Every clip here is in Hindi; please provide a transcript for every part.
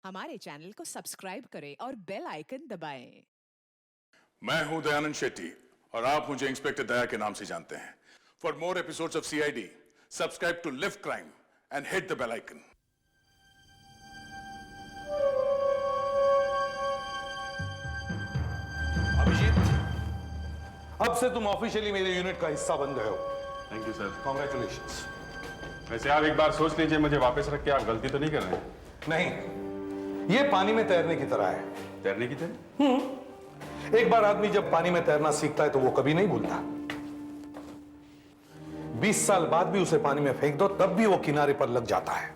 हमारे चैनल को सब्सक्राइब करें और बेल आइकन दबाएं। मैं हूं दयानंद शेट्टी और आप मुझे इंस्पेक्टर दया के नाम से जानते हैं। For more episodes of CID, subscribe to Live Crime and hit the bell icon. Abhijeet, अब से तुम ऑफिशियली मेरे यूनिट का हिस्सा बन गए हो। Thank you sir. कॉन्ग्रेचुलेशंस। वैसे आप एक बार सोच लीजिए, मुझे वापस रख के आप गलती तो नहीं कर रहे हैं? नहीं, ये पानी में तैरने की तरह है। तैरने की तरह? एक बार आदमी जब पानी में तैरना सीखता है तो वो कभी नहीं भूलता। 20 साल बाद भी उसे पानी में फेंक दो तब भी वो किनारे पर लग जाता है।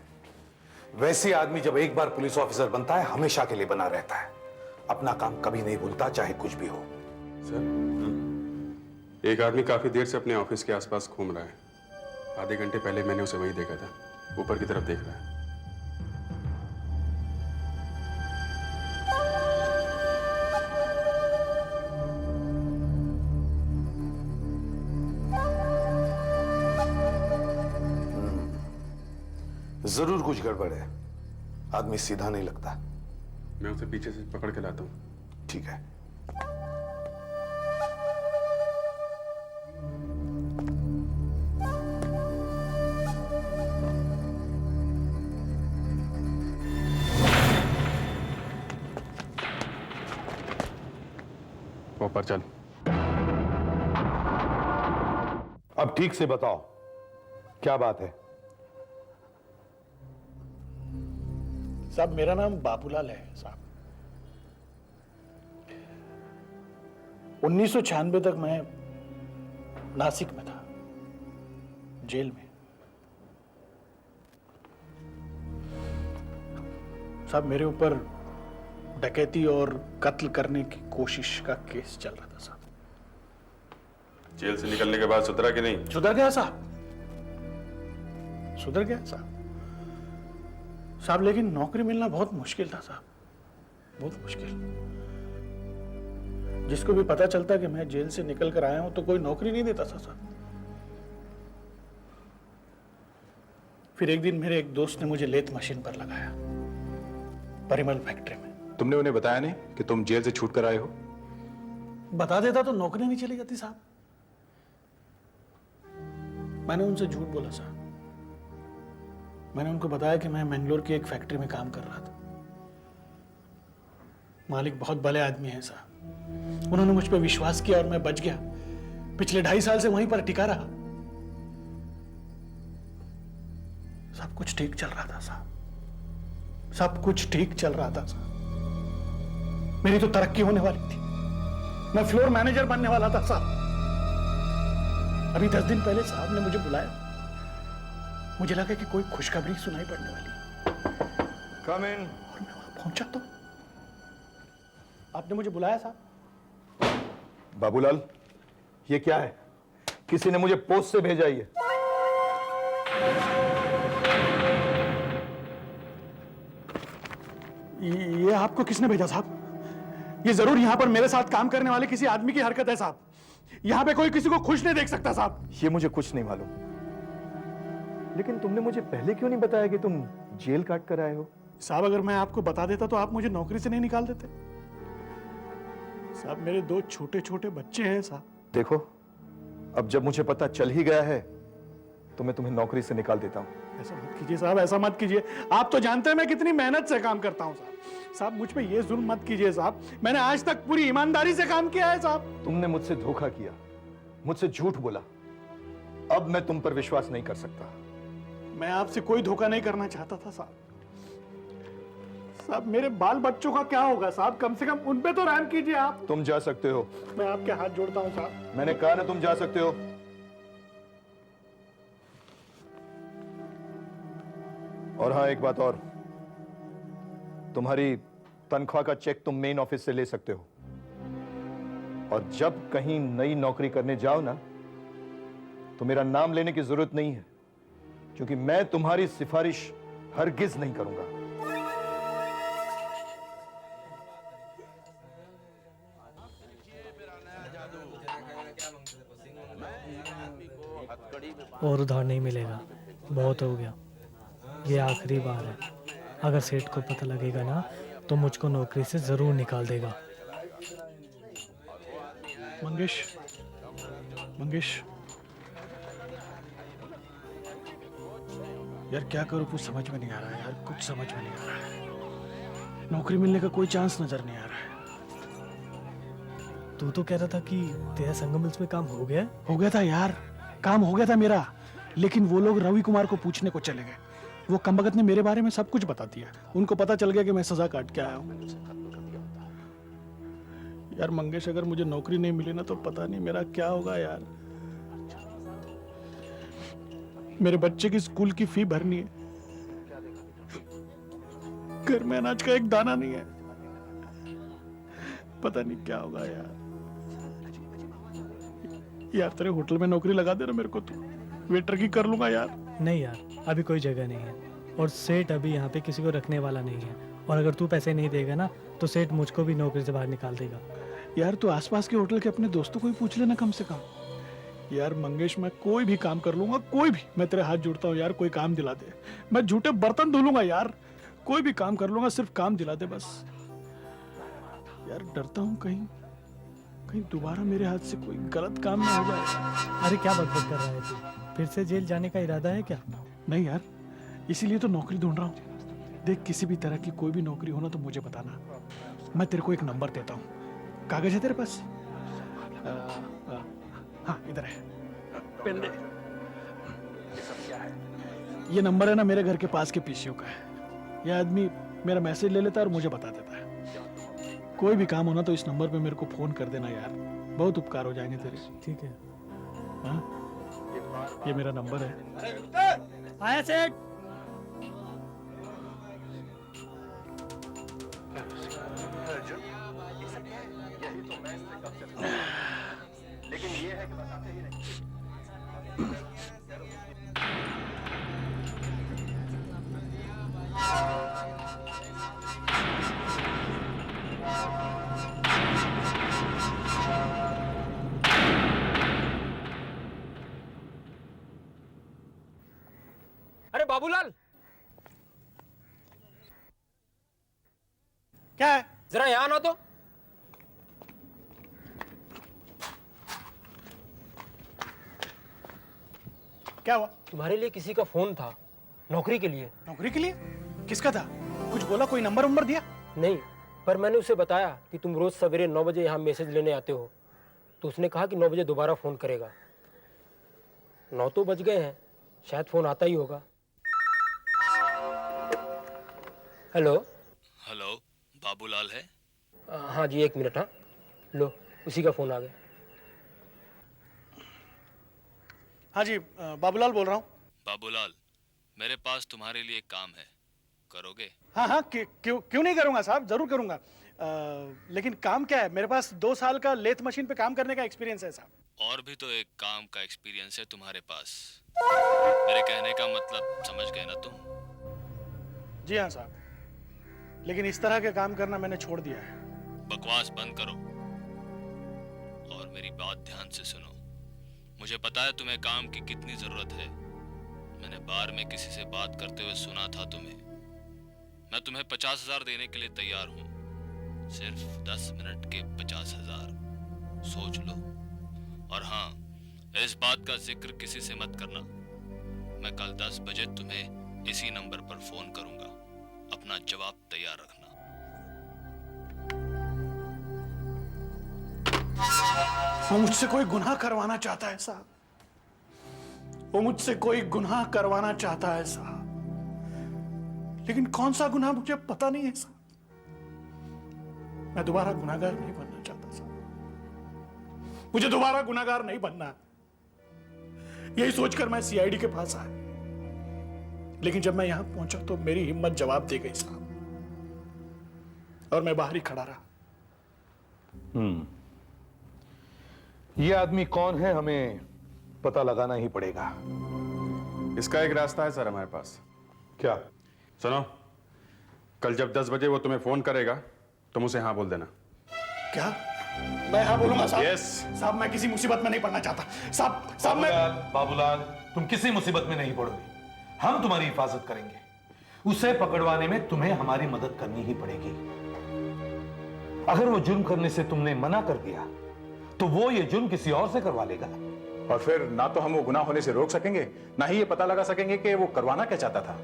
वैसे आदमी जब एक बार पुलिस ऑफिसर बनता है हमेशा के लिए बना रहता है, अपना काम कभी नहीं भूलता, चाहे कुछ भी हो। सर, एक आदमी काफी देर से अपने ऑफिस के आसपास घूम रहा है। आधे घंटे पहले मैंने उसे वहीं देखा था, ऊपर की तरफ देख रहा है। जरूर कुछ गड़बड़ है, आदमी सीधा नहीं लगता। मैं उसे पीछे से पकड़ के लाता हूं। ठीक है। ऊपर चल। अब ठीक से बताओ, क्या बात है? साहब, मेरा नाम बाबूलाल है साहब। 1996 तक मैं नासिक में था, जेल में। साहब, मेरे ऊपर डकैती और कत्ल करने की कोशिश का केस चल रहा था साहब। जेल से निकलने के बाद सुधरा कि नहीं? सुधर गया साहब, सुधर गया साहब। साहब, लेकिन नौकरी मिलना बहुत मुश्किल था साहब, बहुत मुश्किल। जिसको भी पता चलता कि मैं जेल से निकल कर आया हूं तो कोई नौकरी नहीं देता था साहब। फिर एक दिन मेरे एक दोस्त ने मुझे लेथ मशीन पर लगाया, परिमल फैक्ट्री में। तुमने उन्हें बताया नहीं कि तुम जेल से छूट कर आए हो? बता देता तो नौकरी नहीं चली जाती साहब। मैंने उनसे झूठ बोला साहब। मैंने उनको बताया कि मैं मैंगलोर की एक फैक्ट्री में काम कर रहा था। मालिक बहुत भले आदमी हैं साहब, उन्होंने मुझ पर विश्वास किया और मैं बच गया। पिछले 2.5 साल से वहीं पर टिका रहा। सब कुछ ठीक चल रहा था साहब, सब कुछ ठीक चल रहा था साहब। मेरी तो तरक्की होने वाली थी, मैं फ्लोर मैनेजर बनने वाला था साहब। अभी 10 दिन पहले साहब ने मुझे बुलाया, मुझे लगा कि कोई खुशखबरी सुनाई पड़ने वाली। कम इन। और मैं वहां पहुंचा तो आपने मुझे बुलाया साहब। बाबूलाल, ये क्या है? किसी ने मुझे पोस्ट से भेजा ये। ये आपको किसने भेजा साहब? ये जरूर यहां पर मेरे साथ काम करने वाले किसी आदमी की हरकत है साहब। यहां पे कोई किसी को खुश नहीं देख सकता साहब। ये मुझे कुछ नहीं मालूम, लेकिन तुमने मुझे पहले क्यों नहीं बताया कि तुम जेल काट कर आए हो? साहब, अगर मैं आपको बता देता तो आप मुझे नौकरी से नहीं निकाल देते साहब। मेरे 2 छोटे छोटे बच्चे हैं साहब। देखो, अब जब मुझे पता चल ही गया है तो मैं तुम्हें नौकरी से निकाल देता हूं। ऐसा मत कीजिए साहब, ऐसा मत कीजिए। आप तो जानते हैं मैं कितनी मेहनत से काम करता हूं साहब। साहब, मुझ पे ये जुल्म मत कीजिए साहब। मैंने आज तक पूरी ईमानदारी से काम किया है साहब। तुमने मुझसे धोखा किया, मुझसे झूठ बोला। अब मैं तुम पर विश्वास नहीं कर सकता। मैं आपसे कोई धोखा नहीं करना चाहता था साहब। साहब, मेरे बाल बच्चों का क्या होगा साहब? कम से कम उन पे तो रहम कीजिए आप। तुम जा सकते हो। मैं आपके हाथ जोड़ता हूं साहब। मैंने कहा ना, तुम जा सकते हो। और हाँ, एक बात और, तुम्हारी तनख्वाह का चेक तुम मेन ऑफिस से ले सकते हो। और जब कहीं नई नौकरी करने जाओ ना, तो मेरा नाम लेने की जरूरत नहीं है, क्योंकि मैं तुम्हारी सिफारिश हरगिज नहीं करूंगा। और उधार नहीं मिलेगा, बहुत हो गया, ये आखिरी बार है। अगर सेठ को पता लगेगा ना तो मुझको नौकरी से जरूर निकाल देगा। मंगेश, मंगेश, यार क्या करूं, कुछ समझ में नहीं आ रहा है यार, कुछ समझ में नहीं आ रहा है। नौकरी मिलने का कोई चांस नजर नहीं आ रहा है। तू तो कह रहा था कि तेरा संगम मिल्स में काम हो गया है? हो गया था यार, काम हो गया था मेरा, लेकिन वो लोग रवि कुमार को पूछने को चले गए। वो कमबख्त ने मेरे बारे में सब कुछ बता दिया। उनको पता चल गया कि मैं सजा काट के आया हूं। यार मंगेश, अगर मुझे नौकरी नहीं मिली ना तो पता नहीं मेरा क्या होगा यार। मेरे बच्चे की स्कूल की फी भरनी है, घर में अनाज का एक दाना नहीं है, पता नहीं क्या होगा यार। यार तेरे होटल में नौकरी लगा दे ना मेरे को, तो वेटर की कर लूंगा यार। नहीं यार, अभी कोई जगह नहीं है और सेठ अभी यहाँ पे किसी को रखने वाला नहीं है। और अगर तू पैसे नहीं देगा ना तो सेठ मुझको भी नौकरी से बाहर निकाल देगा। यार तू आसपास के होटल के अपने दोस्तों को ही पूछ लेना कम से कम। यार मंगेश, मैं कोई भी काम कर लूंगा, कोई भी। मैं तेरे हाथ जोड़ता हूँ यार, कोई काम दिला दे। मैं झूठे बर्तन धो लूंगा यार, कोई भी काम कर लूंगा, सिर्फ काम दिला दे बस। यार डरता हूँ कहीं कहीं दोबारा मेरे हाथ से कोई गलत काम ना हो जाए। अरे क्या बकबक कर रहा है तू? फिर से जेल जाने का इरादा है क्या? नहीं यार, इसीलिए तो नौकरी ढूंढ रहा हूँ। देख, किसी भी तरह की कोई भी नौकरी हो ना तो मुझे बताना। मैं तेरे को एक नंबर देता हूँ। कागज है तेरे पास? हाँ इधर है, पेन दे। ये नंबर है ना मेरे घर के पास के पीसीओ का है। यह आदमी मेरा मैसेज ले लेता है और मुझे बता देता है। कोई भी काम होना तो इस नंबर पे मेरे को फोन कर देना यार, बहुत उपकार हो जाएंगे तेरे। ठीक है। हाँ, ये मेरा नंबर है। आया सेठ। लेकिन ये है कि बताते ही नहीं। अरे बाबूलाल, क्या है? जरा यहाँ ना तो। क्या हुआ? तुम्हारे लिए किसी का फोन था, नौकरी के लिए। नौकरी के लिए? किसका था? कुछ बोला? कोई नंबर उम्बर दिया? नहीं, पर मैंने उसे बताया कि तुम रोज सवेरे 9 बजे यहाँ मैसेज लेने आते हो, तो उसने कहा कि 9 बजे दोबारा फोन करेगा। 9 तो बज गए हैं, शायद फोन आता ही होगा। हेलो। हेलो, बाबूलाल है? हाँ जी, 1 मिनट। हाँ लो, उसी का फोन आ गया। हाँ जी, बाबूलाल बोल रहा हूँ। बाबूलाल, मेरे पास तुम्हारे लिए काम है, करोगे? हाँ हाँ, क्यों नहीं करूँगा साहब, जरूर करूँगा। लेकिन काम क्या है? मेरे पास 2 साल का लेथ मशीन पे काम करने का एक्सपीरियंस है साहब। और भी तो एक काम का एक्सपीरियंस है तुम्हारे पास। मेरे कहने का मतलब समझ गए ना तुम? जी हाँ साहब, लेकिन इस तरह के काम करना मैंने छोड़ दिया है। बकवास बंद करो और मेरी बात ध्यान से सुनो। मुझे पता है तुम्हें काम की कितनी जरूरत है। मैंने बार में किसी से बात करते हुए सुना था तुम्हें। मैं तुम्हें 50,000 देने के लिए तैयार हूं, सिर्फ 10 मिनट के 50,000। सोच लो। और हाँ, इस बात का जिक्र किसी से मत करना। मैं कल 10 बजे तुम्हें इसी नंबर पर फोन करूंगा। अपना जवाब तैयार रखना। वो मुझसे कोई गुनाह करवाना चाहता है साहब, वो मुझसे कोई गुनाह करवाना चाहता है साहब, लेकिन कौन सा गुनाह मुझे पता नहीं है साहब। मैं दोबारा गुनाहगार नहीं बनना चाहता साहब, मुझे दोबारा गुनाहगार नहीं बनना। यही सोचकर मैं सीआईडी के पास आया, लेकिन जब मैं यहां पहुंचा तो मेरी हिम्मत जवाब दे गई साहब, और मैं बाहर ही खड़ा रहा। ये आदमी कौन है हमें पता लगाना ही पड़ेगा। इसका एक रास्ता है सर हमारे पास। क्या? सुनो, कल जब 10 बजे वो तुम्हें फोन करेगा तुम उसे हाँ बोल देना। क्या? मैं हाँ बोलूंगा साहब? यस। साहब, मैं किसी मुसीबत में नहीं पड़ना चाहता साहब। मैं बाबूलाल, तुम किसी मुसीबत में नहीं पड़ोगे। हम तुम्हारी हिफाजत करेंगे। उसे पकड़वाने में तुम्हें हमारी मदद करनी ही पड़ेगी। अगर वो जुर्म करने से तुमने मना कर दिया तो वो ये जुर्म किसी और से करवा लेगा, और फिर ना तो हम वो गुनाह होने से रोक सकेंगे, ना ही ये पता लगा सकेंगे कि वो करवाना क्या चाहता था।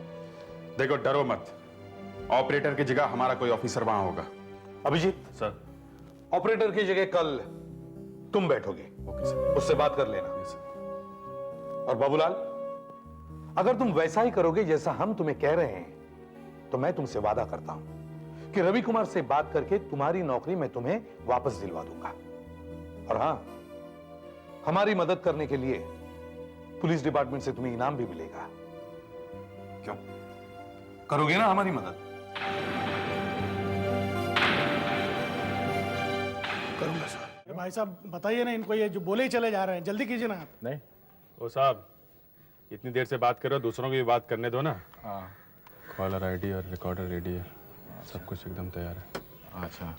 देखो, डरो मत, ऑपरेटर की जगह हमारा कोई ऑफिसर वहां होगा। अभिजीत सर। ऑपरेटर की जगह कल तुम बैठोगे, ओके सर। उससे बात कर लेना। और बाबूलाल, अगर तुम वैसा ही करोगे जैसा हम तुम्हें कह रहे हैं तो मैं तुमसे वादा करता हूं कि रवि कुमार से बात करके तुम्हारी नौकरी मैं तुम्हें वापस दिलवा दूंगा। और हां, हमारी मदद करने के लिए पुलिस डिपार्टमेंट से तुम्हें इनाम भी मिलेगा। क्यों, करोगे ना हमारी मदद? करूंगा सर। भाई साहब बताइए ना इनको, ये जो बोले ही चले जा रहे हैं, जल्दी कीजिए ना आप। नहीं, ओ साहब, इतनी देर से बात कर रहे हो, दूसरों की भी बात करने दो ना। हाँ। कॉलर आईडी और रिकॉर्डर रेडी है, सब कुछ एकदम तैयार है। अच्छा,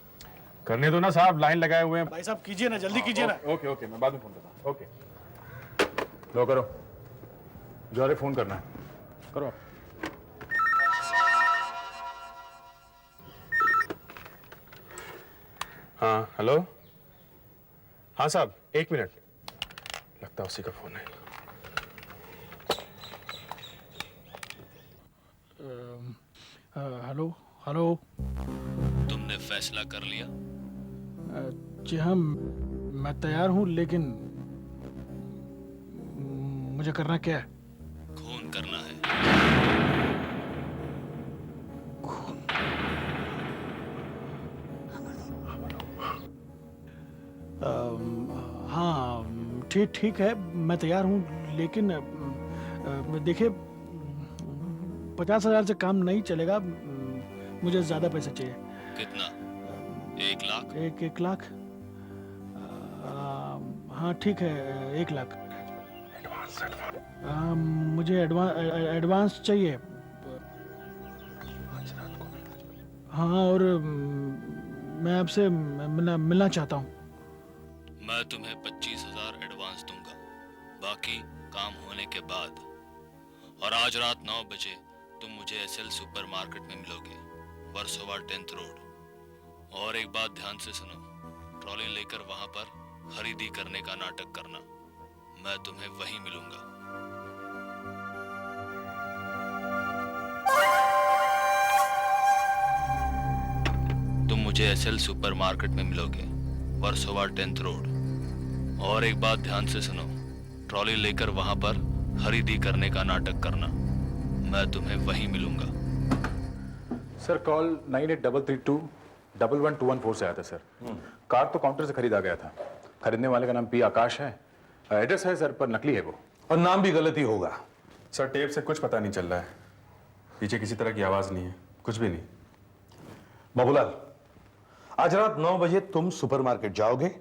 करने दो ना साहब, लाइन लगाए हुए हैं। भाई साहब कीजिए ना, जल्दी कीजिए ना। ओके ओके, मैं बाद में फोन करता हूँ। ओके, लो करो, जौहरे फोन करना है, करो आप। हाँ, हेलो। हाँ साहब, 1 मिनट, लगता है उसी का फोन है। Hello hello. तुमने फैसला कर लिया? जी हाँ, मैं तैयार हूँ, लेकिन मुझे करना क्या है? खून करना है। हाँ ठीक ठीक है, मैं तैयार हूँ, लेकिन देखिए 50,000 से काम नहीं चलेगा, मुझे ज्यादा पैसा चाहिए। कितना? 1 लाख? 1 लाख? हाँ ठीक है, 1 लाख। मुझे एडवांस चाहिए। हाँ, और मैं आपसे मिलना चाहता हूँ। मैं तुम्हें 25,000 एडवांस दूंगा, बाकी काम होने के बाद। और आज रात 9 बजे तुम मुझे एसएल सुपरमार्केट में मिलोगे, वर्सोवा 10th रोड। और एक बात ध्यान से सुनो, ट्रॉली लेकर वहां पर खरीदी करने का नाटक करना। मैं तुम्हें वहीं मिलूंगा। तुम मुझे एसएल सुपरमार्केट में मिलोगे, वर्सोवा 10th रोड। और एक बात ध्यान से सुनो, ट्रॉली लेकर वहां पर खरीदी करने का नाटक करना। मैं तुम्हें वहीं मिलूंगा। सर, कॉल 9833211214 से आया था सर। कार तो काउंटर से खरीदा गया था। खरीदने वाले का नाम पी आकाश है। एड्रेस है सर, पर नकली है वो, और नाम भी गलत ही होगा। सर, टेप से कुछ पता नहीं चल रहा है, पीछे किसी तरह की आवाज नहीं है, कुछ भी नहीं। बाबूलाल, आज रात 9 बजे तुम सुपरमार्केट जाओगे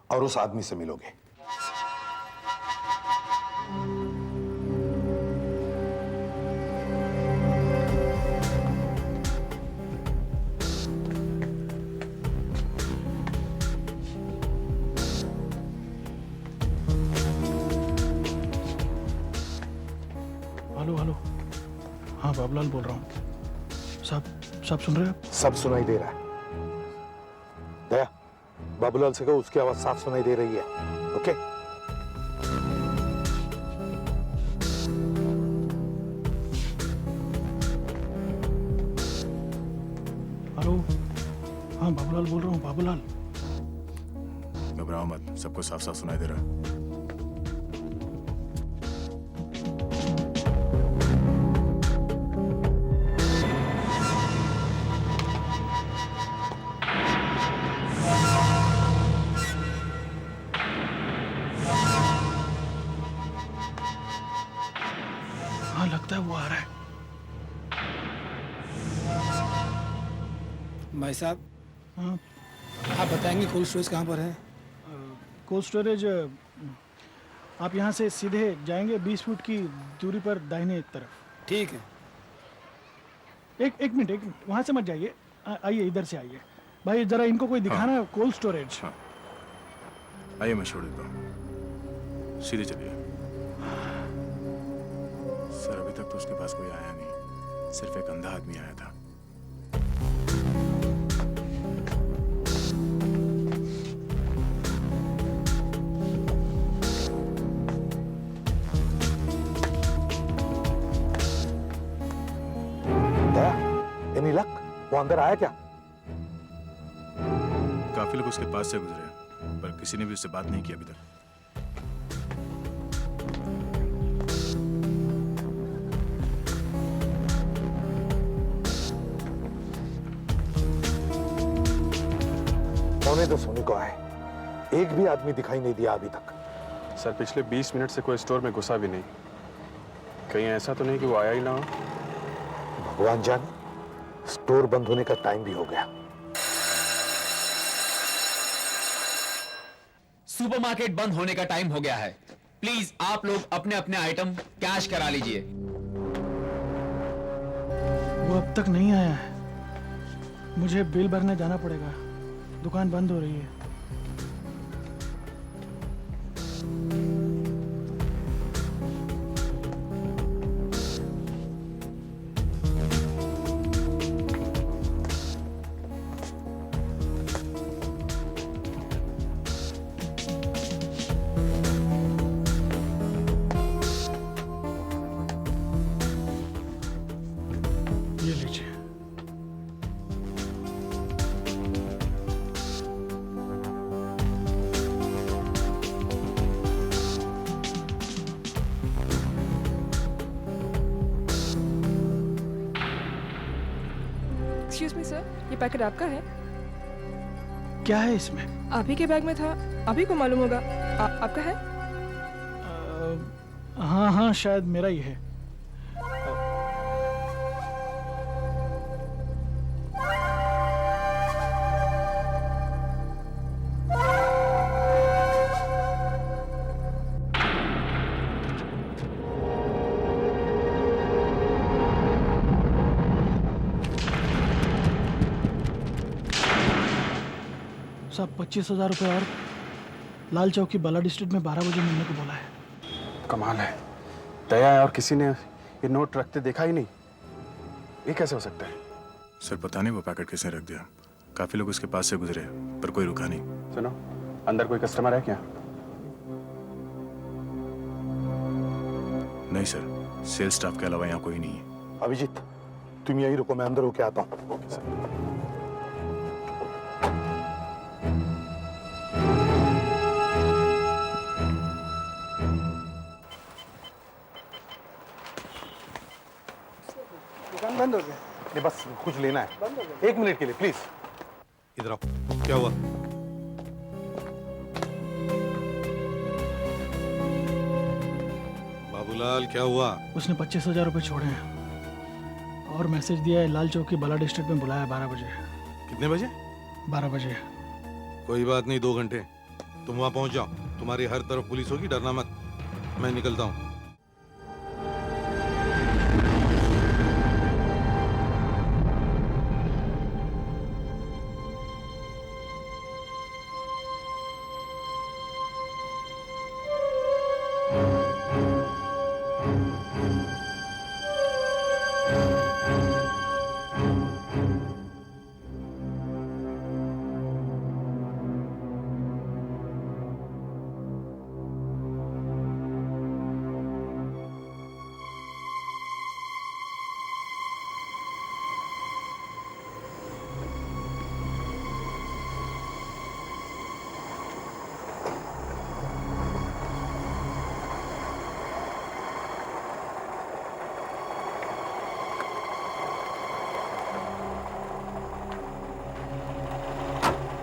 और उस आदमी से मिलोगे। Hello hello. हाँ, बाबूलाल बोल रहा हूँ। सब सुन रहे हो? सब सुनाई दे रहा है। दया, बाबूलाल से कहो उसकी आवाज साफ सुनाई दे रही है। ओके? हेलो। हाँ, बाबूलाल बोल रहा हूँ। बाबूलाल, घबराओ मत, सबको साफ साफ सुनाई दे रहा है। हाँ लगता है वो आ रहा है। भाई साहब, हाँ, आप बताएंगे कोल्ड स्टोरेज कहाँ पर है? कोल्ड स्टोरेज आप यहाँ से सीधे जाएंगे 20 फुट की दूरी पर दाहिने तरफ। ठीक है। एक मिनट, वहाँ से मत जाइए, आइए इधर से आइए। भाई जरा इनको कोई दिखाना है कोल्ड स्टोरेज। आइए, मैं छोड़ देता हूँ, सीधे चलिए। सर, अभी तक तो उसके पास कोई आया नहीं। सिर्फ एक अंधा आदमी आया था। दया, एनी लक? वो अंदर आया क्या? काफी लोग उसके पास से गुजरे पर किसी ने भी उससे बात नहीं की अभी तक। पौने 10 होने को आए, एक भी आदमी दिखाई नहीं दिया अभी तक। सर पिछले 20 मिनट से कोई स्टोर में घुसा भी नहीं। कहीं ऐसा तो नहीं कि वो आया ही ना हो? भगवान जाने, स्टोर बंद होने का टाइम भी हो गया। सुपरमार्केट बंद होने का टाइम हो गया है। प्लीज आप लोग अपने अपने आइटम कैश करा लीजिए। वो अब तक नहीं आया है। मुझे बिल भरने जाना पड़ेगा, दुकान बंद हो रही है। ये लीजिए। एक्सक्यूज मी सर, ये पैकेट आपका है? क्या है इसमें? आप ही के बैग में था, अभी को मालूम होगा। आपका है? हाँ हाँ, शायद मेरा ही है। साहब 25,000 रुपये और लाल चौक की बाला डिस्ट्रिक्ट में 12 बजे मिलने को बोला है। कमाल है, दया है और किसी ने ये नोट रखते देखा ही नहीं। ये कैसे हो सकता है? सर पता नहीं वो पैकेट किसने रख दिया। काफी लोग उसके पास से गुजरे पर कोई रुका नहीं। सुनो, अंदर कोई कस्टमर है क्या? नहीं सर, सेल्स स्टाफ के अलावा यहाँ कोई नहीं है। अभिजीत, तुम यही रुको, मैं अंदर होके आता हूँ। Okay sir. दुकान बंद हो गया। ये बस कुछ लेना है, बंद हो गया। 1 मिनट के लिए प्लीज। इधर आओ, क्या हुआ? बाबूलाल क्या हुआ? उसने 25,000 रुपये छोड़े हैं और मैसेज दिया है लाल चौक की बाला डिस्ट्रिक्ट में बुलाया 12 बजे। कितने बजे? 12 बजे। कोई बात नहीं, 2 घंटे तुम वहां पहुंच जाओ। तुम्हारी हर तरफ पुलिस होगी, डरना मत। मैं निकलता हूँ।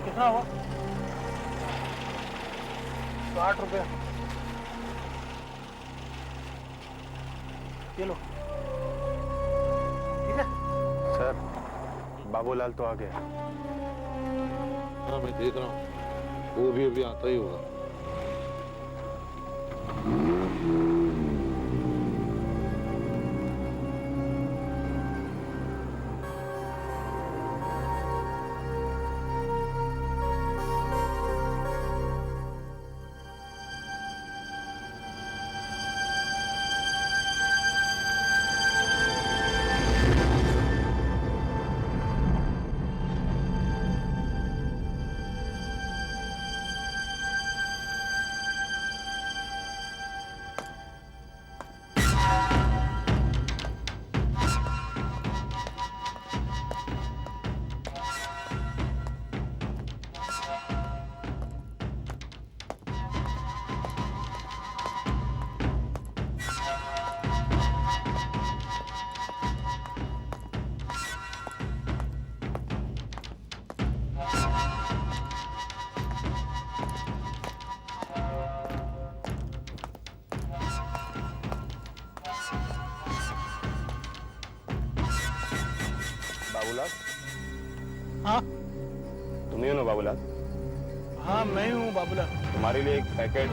कितना हुआ? 60 रुपया। ये लो। ठीक है सर, बाबूलाल तो आ गया। हाँ मैं देख रहा हूँ, वो भी अभी आता ही होगा। हाँ तुम ही हो ना बाबूलाल? हाँ मैं ही हूँ बाबूलाल। तुम्हारे लिए एक packet.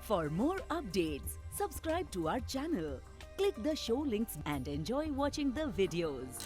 For more updates, subscribe to our channel, click the show links and enjoy watching the videos.